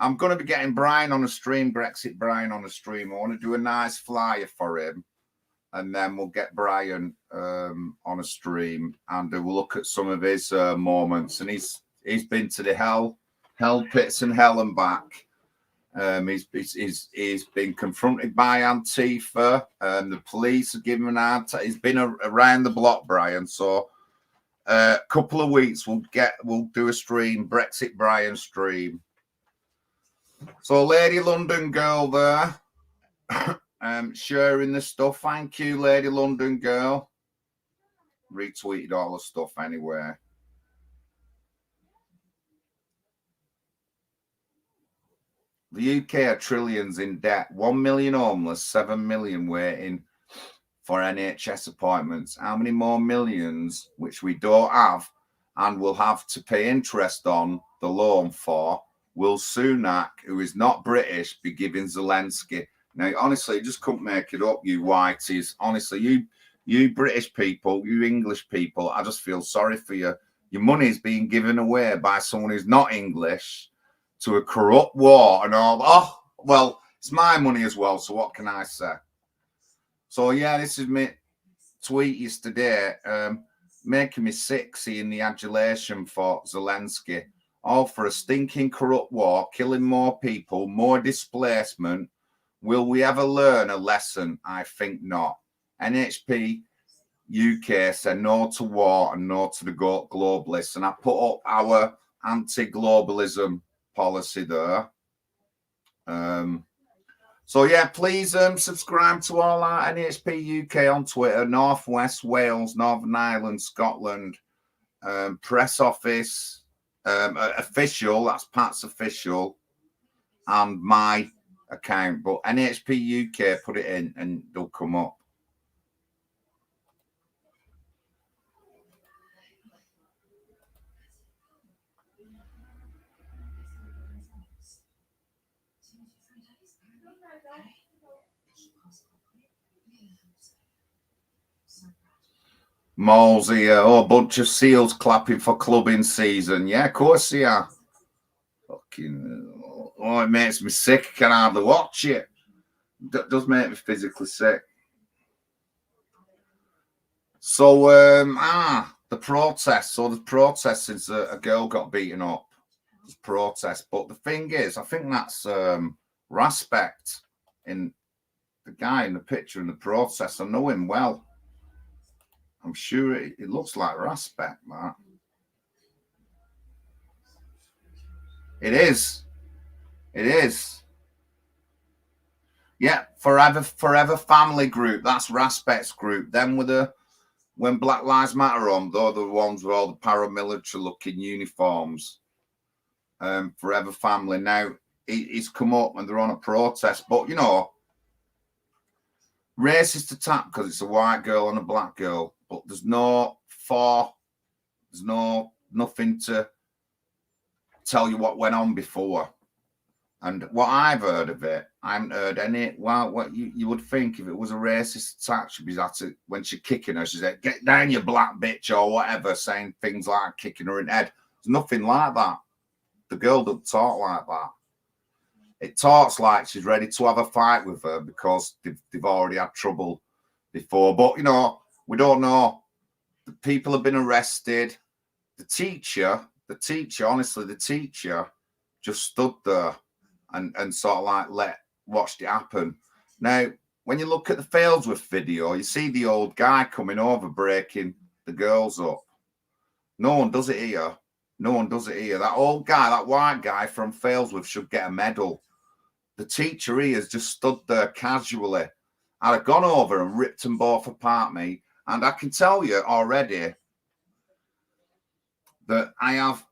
I'm going to be getting Brian on a stream, Brexit Brian on a stream. I want to do a nice flyer for him. And then we'll get Brian on a stream and we'll look at some of his moments. And he's been to the hell pits and hell and back. He's been confronted by Antifa. The police have given him an hard time. He's been around the block, Brian. So a couple of weeks we'll do a stream, Brexit Brian stream. So Lady London Girl there. Sharing the stuff. Thank you, Lady London Girl. Retweeted all the stuff anyway. The UK are trillions in debt. 1 million homeless, 7 million waiting for NHS appointments. How many more millions, which we don't have and will have to pay interest on the loan for, will Sunak, who is not British, be giving Zelensky? Now, honestly, you just couldn't make it up, you whiteys. Honestly, you British people, you English people, I just feel sorry for you. Your money is being given away by someone who's not English to a corrupt war and all. Oh, well, it's my money as well, so what can I say? So, yeah, this is my tweet yesterday, making me sick seeing the adulation for Zelensky. All for a stinking corrupt war, killing more people, more displacement. Will we ever learn a lesson? I think not. NHP UK said no to war and no to the globalists. And I put up our anti-globalism policy there. So, yeah, please subscribe to all our NHP UK on Twitter, North West Wales, Northern Ireland, Scotland, press office, official, that's Pat's official, and my account, but NHP UK, put it in and they'll come up. Malls here, oh, a bunch of seals clapping for clubbing season. Yeah, of course they are. Fucking, oh, it makes me sick. I can hardly watch it. That does make me physically sick. So, the protest. So the protest since a girl got beaten up. There's protest. But the thing is, I think that's Respect in the guy in the picture in the protest. I know him well. I'm sure it looks like Respect, that. It is. It is. Yeah, Forever Family Group. That's Respect's group. Then when Black Lives Matter on, they're the ones with all the paramilitary looking uniforms. Forever Family. Now he's come up and they're on a protest, but you know, racist attack because it's a white girl and a black girl, but there's nothing to tell you what went on before. And what I've heard of it, I haven't heard any. Well, what you would think if it was a racist attack, she'd be at it when she's kicking her. She said, "Get down, you black bitch," or whatever, saying things like kicking her in the head. There's nothing like that. The girl doesn't talk like that. It talks like she's ready to have a fight with her because they've already had trouble before. But you know, we don't know. The people have been arrested. The teacher, honestly, the teacher just stood there and sort of like watched it happen. Now, when you look at the Failsworth video, you see the old guy coming over, breaking the girls up. No one does it here. No one does it here. That old guy, that white guy from Failsworth should get a medal. The teacher here has just stood there casually. I'd have gone over and ripped them both apart, me. And I can tell you already that I have,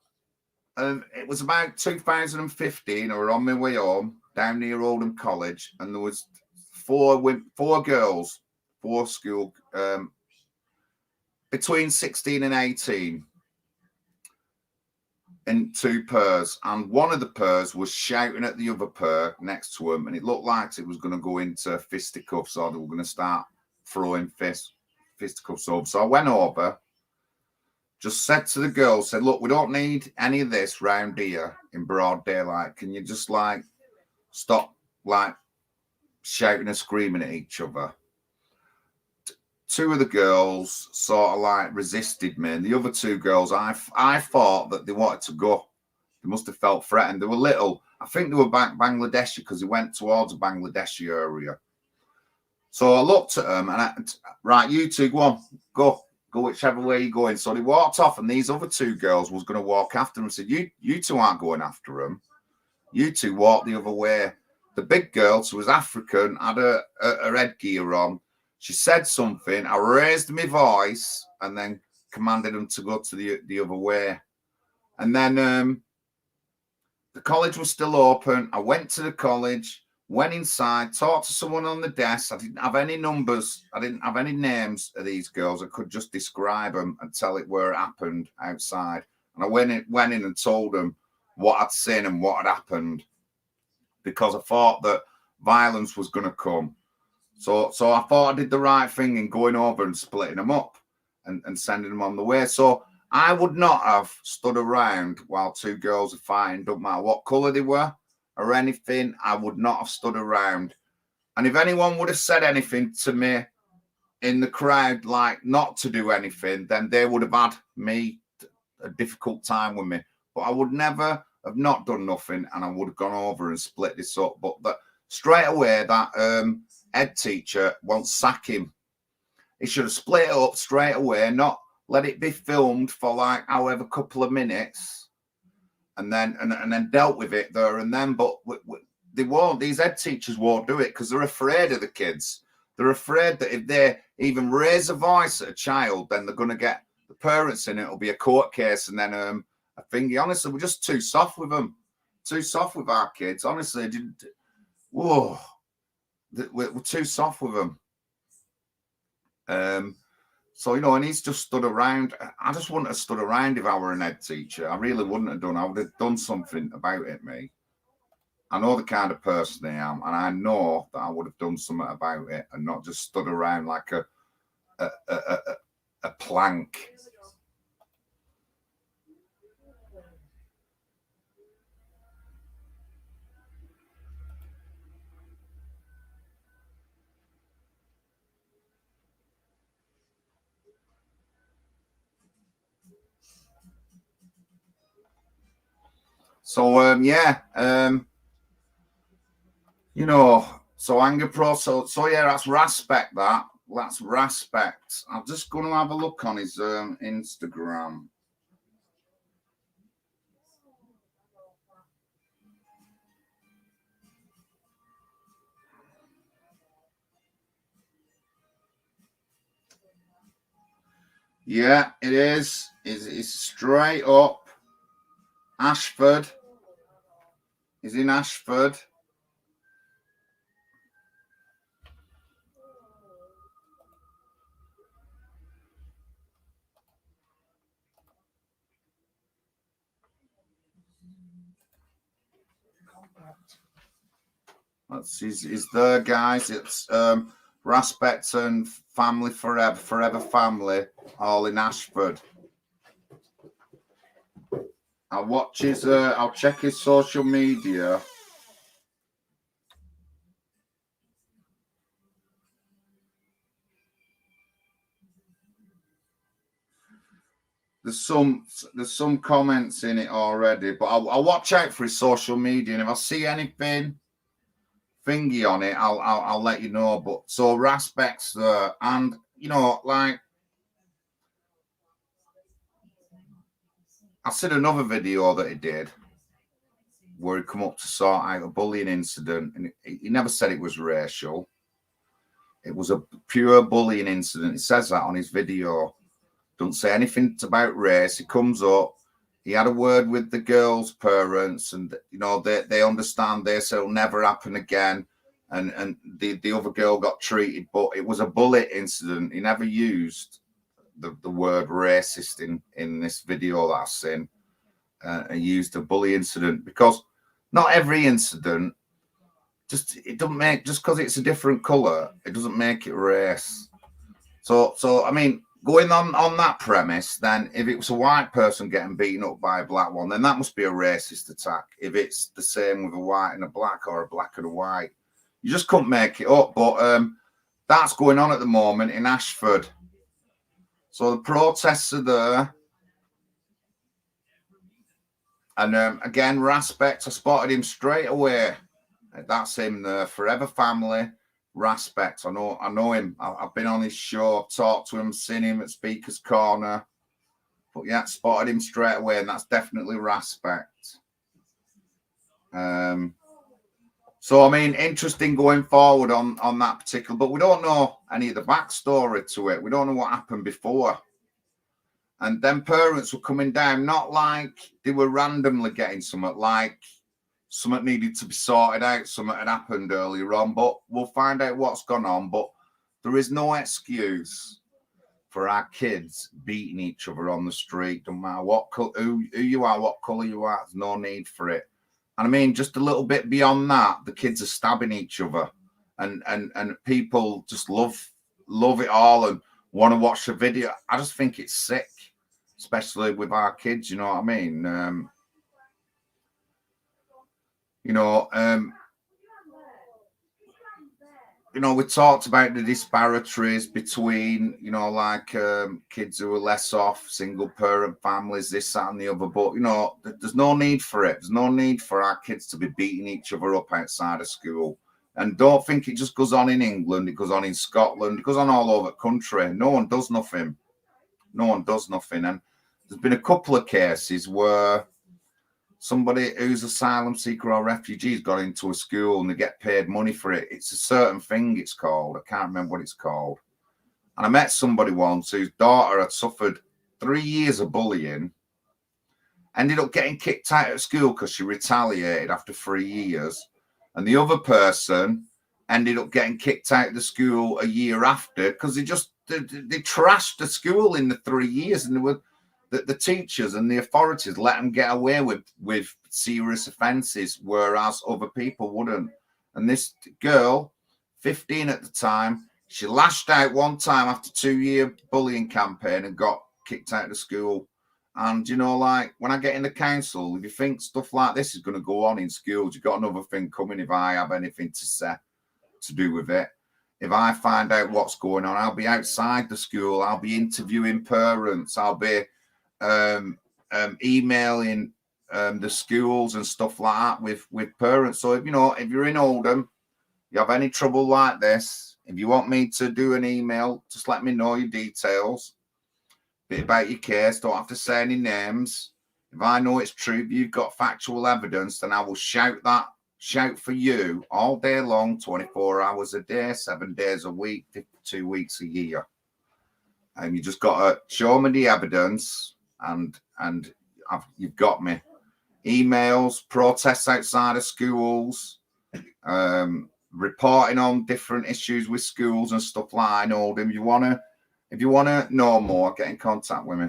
it was about 2015. I was on my way home down near Oldham College, and there was four girls, four school, between 16 and 18 in two pairs. And one of the pairs was shouting at the other pair next to him, and it looked like it was going to go into fisticuffs, or they were going to start throwing fisticuffs over. So I went over just said to the girls, said, look, we don't need any of this round here in broad daylight. Can you just like stop like shouting and screaming at each other? Two of the girls sort of like resisted me, and the other two girls, I thought that they wanted to go. They must have felt threatened. They were little. I think they were Bangladeshi because they went towards a Bangladeshi area. So I looked at them and right, you two, go on, go whichever way you're going. So they walked off, and these other two girls was going to walk after them. Said, you two aren't going after them. You two walk the other way. The big girl, who was African, had her headgear on. She said something. I raised my voice and then commanded them to go to the other way. And then the college was still open. I went to the college, went inside, talked to someone on the desk. I didn't have any numbers. I didn't have any names of these girls. I could just describe them and tell it where it happened outside. And I went in and told them what I'd seen and what had happened, because I thought that violence was going to come. So I thought I did the right thing in going over and splitting them up and sending them on the way. So I would not have stood around while two girls are fighting, don't matter what colour they were or anything. I would not have stood around. And if anyone would have said anything to me in the crowd, like not to do anything, then they would have had me a difficult time with me. But I would never have not done nothing, and I would have gone over and split this up. But straight away, that head teacher won't sack him. He should have split it up straight away, not let it be filmed for like however couple of minutes, and then dealt with it there and then. But they won't. These head teachers won't do it because they're afraid of the kids. They're afraid that if they even raise a voice at a child, then they're going to get the parents in. It'll be a court case, and then a thingy. Honestly, we're just too soft with them. Too soft with our kids. Honestly, whoa. We're too soft with them. So, you know, and he's just stood around. I just wouldn't have stood around if I were an head teacher. I really wouldn't have done. I would have done something about it, me. I know the kind of person I am, and I know that I would have done something about it and not just stood around like a plank. So you know, so anger pro. So yeah, that's respect. That's respect. I'm just going to have a look on his Instagram. Yeah, it is. It's straight up Ashford. He's in Ashford. He's there, guys. It's respect and family forever family, all in Ashford. I'll watch his. I'll check his social media. There's some comments in it already, but I'll watch out for his social media, and if I see anything thingy on it, I'll let you know. But so respects there, and you know, like I seen another video that he did where he come up to sort out a bullying incident, and he never said it was racial. It was a pure bullying incident. He says that on his video. Don't say anything about race. He comes up. He had a word with the girl's parents, and you know they understand this. It'll never happen again. And the other girl got treated, but it was a bully incident. He never used the word racist in this video that I've seen. He used a bully incident because not every incident it doesn't make, just because it's a different color, it doesn't make it race. So I mean, going on that premise, then if it was a white person getting beaten up by a black one, then that must be a racist attack. If it's the same with a white and a black, or a black and a white, you just couldn't make it up. But that's going on at the moment in Ashford. So the protests are there. And again, Raspect, I spotted him straight away. That's him there, Forever Family. Raspect, I know him. I've been on his show, talked to him, seen him at Speaker's Corner. But yeah, spotted him straight away, and that's definitely Raspect. So I mean, interesting going forward on that particular, but we don't know any of the backstory to it. We don't know what happened before. And then parents were coming down, not like they were randomly getting something, like something needed to be sorted out, something had happened earlier on, but we'll find out what's gone on. But there is no excuse for our kids beating each other on the street. Don't matter what who you are, what colour you are, there's no need for it. And I mean, just a little bit beyond that, the kids are stabbing each other, and people just love it all and want to watch the video. I just think it's sick, especially with our kids, you know what I mean? We talked about the disparities between, like kids who are less off, single parent families, this, that, and the other. But, there's no need for it. There's no need for our kids to be beating each other up outside of school. And don't think it just goes on in England. It goes on in Scotland. It goes on all over the country. No one does nothing. No one does nothing. And there's been a couple of cases where somebody who's asylum seeker or refugee has got into a school and they get paid money for it. It's a certain thing it's called. I can't remember what it's called. And I met somebody once whose daughter had suffered 3 years of bullying, ended up getting kicked out of school because she retaliated after 3 years. And the other person ended up getting kicked out of the school a year after because they trashed the school in the 3 years, and they were the teachers and the authorities let them get away with serious offences, whereas other people wouldn't. And this girl, 15 at the time, she lashed out one time after 2-year bullying campaign and got kicked out of school. And, like when I get in the council, if you think stuff like this is going to go on in schools, you've got another thing coming if I have anything to say to do with it. If I find out what's going on, I'll be outside the school. I'll be interviewing parents. I'll be emailing the schools and stuff like that with parents. So if you're in Oldham, you have any trouble like this, if you want me to do an email, just let me know your details, bit about your case. Don't have to say any names. If I know it's true, if you've got factual evidence, then I will shout for you all day long, 24 hours a day, 7 days a week, 52 weeks a year. And you just got to show me the evidence, and you've got me. Emails, protests outside of schools, reporting on different issues with schools and stuff like that. If you wanna know more, get in contact with me.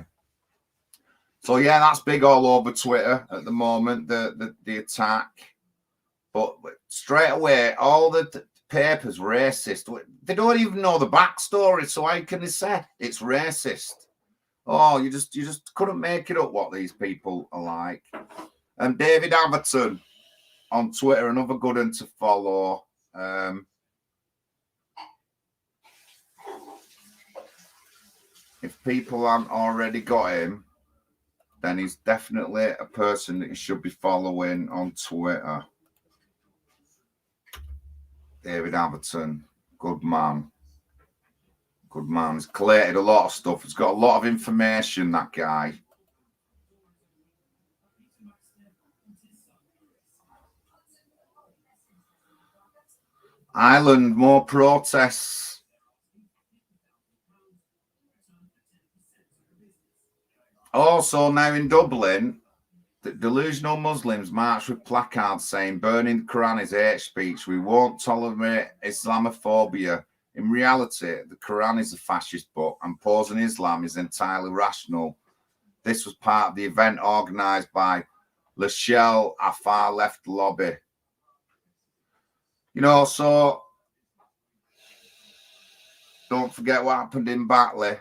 So yeah, that's big all over Twitter at the moment, the attack. But straight away, all the papers racist. They don't even know the backstory, so how can they say it's racist? Oh, you just couldn't make it up what these people are like. And David Atherton on Twitter, another good one to follow. If people haven't already got him, then he's definitely a person that you should be following on Twitter. David Atherton, good man. Good man. He's collated a lot of stuff. He's got a lot of information, that guy. Ireland, more protests. Also, now in Dublin, the delusional Muslims march with placards saying burning the Quran is hate speech. We won't tolerate Islamophobia. In reality, the Quran is a fascist book, and opposing Islam is entirely rational. This was part of the event organised by Lachelle, a far left lobby. So don't forget what happened in Batley.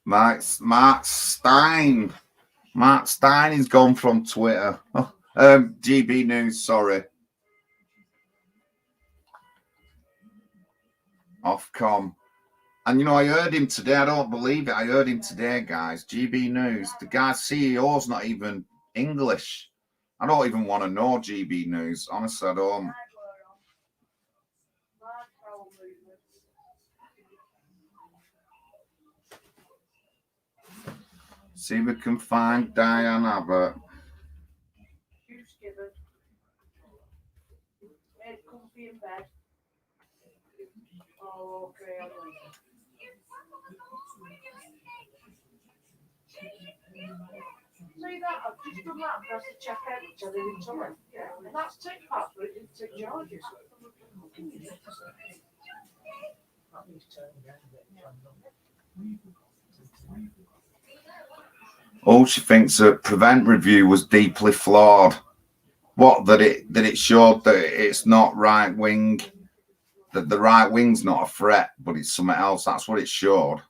Mark Stein. Mark Stein is gone from Twitter. GB News, sorry. Ofcom. And you know, I heard him today. I don't believe it. I heard him today, guys. GB News. The guy's CEO's not even English. I don't even want to know GB News. Honestly, I don't. See if we can find Diane Abbott. Oh, okay. See that? I've just done that and pressed the check out, which I didn't tell him. Yeah, and that's tick pass, but it didn't tick charges. Oh, she thinks that Prevent Review was deeply flawed. What, that it showed that it's not right wing, that the right wing's not a threat, but it's something else. That's what it showed.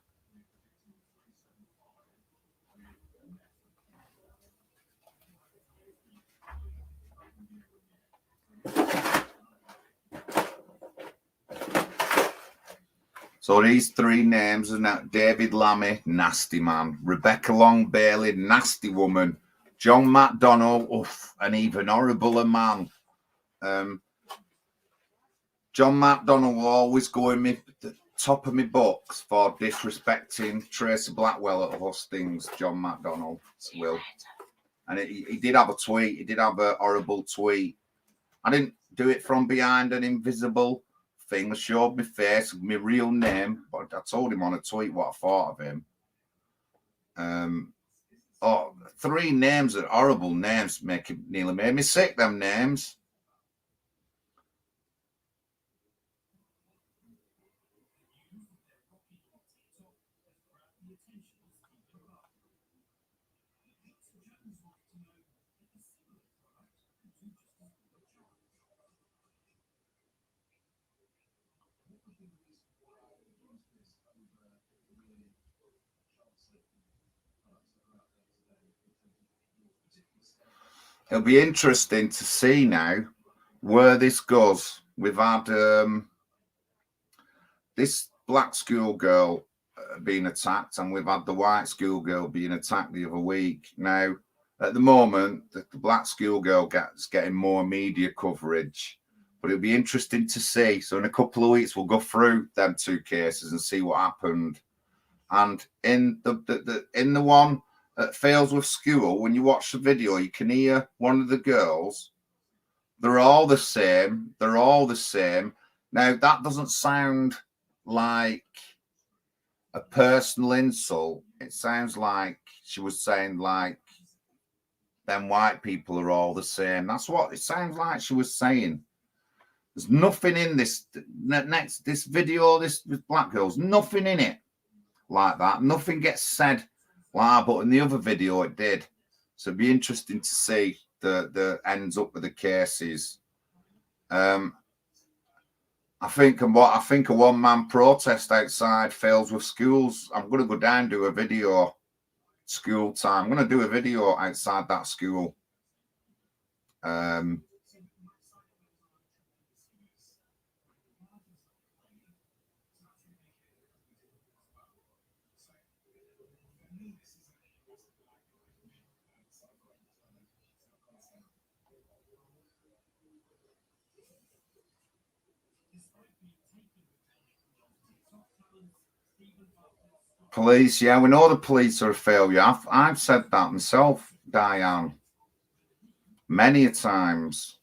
So these three names are now David Lammy, nasty man, Rebecca Long Bailey, nasty woman, John McDonnell, oof, an even horribler man. John McDonnell will always go in the top of my books for disrespecting Tracy Blackwell at hustings. John McDonnell will. And he did have a tweet. He did have a horrible tweet. I didn't do it from behind an invisible thing. I showed my face, my real name, but I told him on a tweet what I thought of him. Three names are horrible names. Nearly made me sick, them names. It'll be interesting to see now where this goes. We've had this black schoolgirl being attacked, and we've had the white schoolgirl being attacked the other week. Now, at the moment, the black schoolgirl gets getting more media coverage, but it'll be interesting to see. So in a couple of weeks, we'll go through them two cases and see what happened. And in the one at Failsworth School, when you watch the video, you can hear one of the girls. They're all the same. They're all the same. Now, that doesn't sound like a personal insult. It sounds like she was saying, like, them white people are all the same. That's what it sounds like she was saying. There's nothing in this video, this black girl's nothing in it like that. Nothing gets said like, but in the other video it did. So it'd be interesting to see the ends up with the cases. I think a one-man protest outside Failsworth schools. I'm going to go down and do a video. School time. I'm going to do a video outside that school. Police, yeah, we know the police are a failure. I've said that myself, Diane, many a times.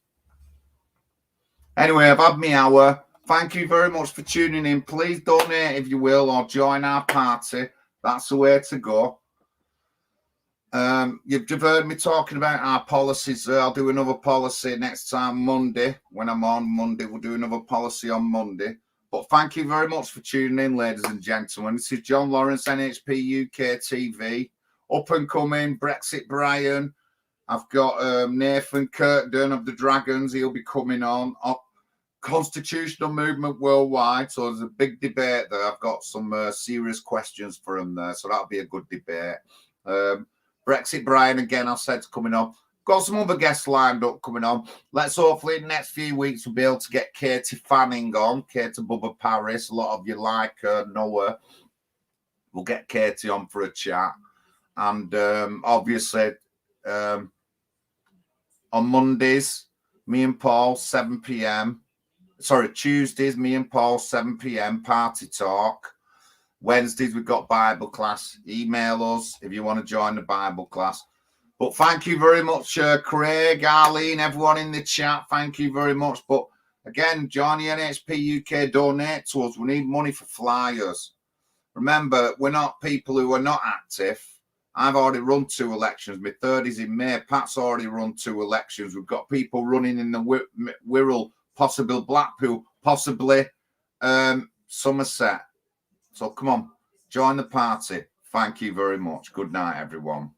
Anyway, I've had my hour. Thank you very much for tuning in. Please donate if you will, or join our party. That's the way to go. You've heard me talking about our policies. I'll do another policy next time Monday. When I'm on Monday, we'll do another policy on Monday. But thank you very much for tuning in, ladies and gentlemen. This is John Lawrence, NHPUK TV. Up and coming, Brexit Brian. I've got Nathan Kirkden of the Dragons. He'll be coming on. Constitutional movement worldwide. So there's a big debate there. I've got some serious questions for him there. So that'll be a good debate. Brexit Brian, again, I said, coming on. Got some other guests lined up coming on. Let's hopefully in the next few weeks we'll be able to get Katie Fanning on. Katie Bubba Paris. A lot of you like her, know her. We'll get Katie on for a chat. And obviously, on Mondays, me and Paul, 7 p.m. Sorry, Tuesdays, me and Paul, 7 p.m. Party talk. Wednesdays, we've got Bible class. Email us if you want to join the Bible class. But thank you very much, Craig, Arlene, everyone in the chat. Thank you very much. But again, join the NHP UK, donate to us. We need money for flyers. Remember, we're not people who are not active. I've already run 2 elections. My third is in May. Pat's already run 2 elections. We've got people running in the Wirral, possibly Blackpool, possibly Somerset. So come on, join the party. Thank you very much. Good night, everyone.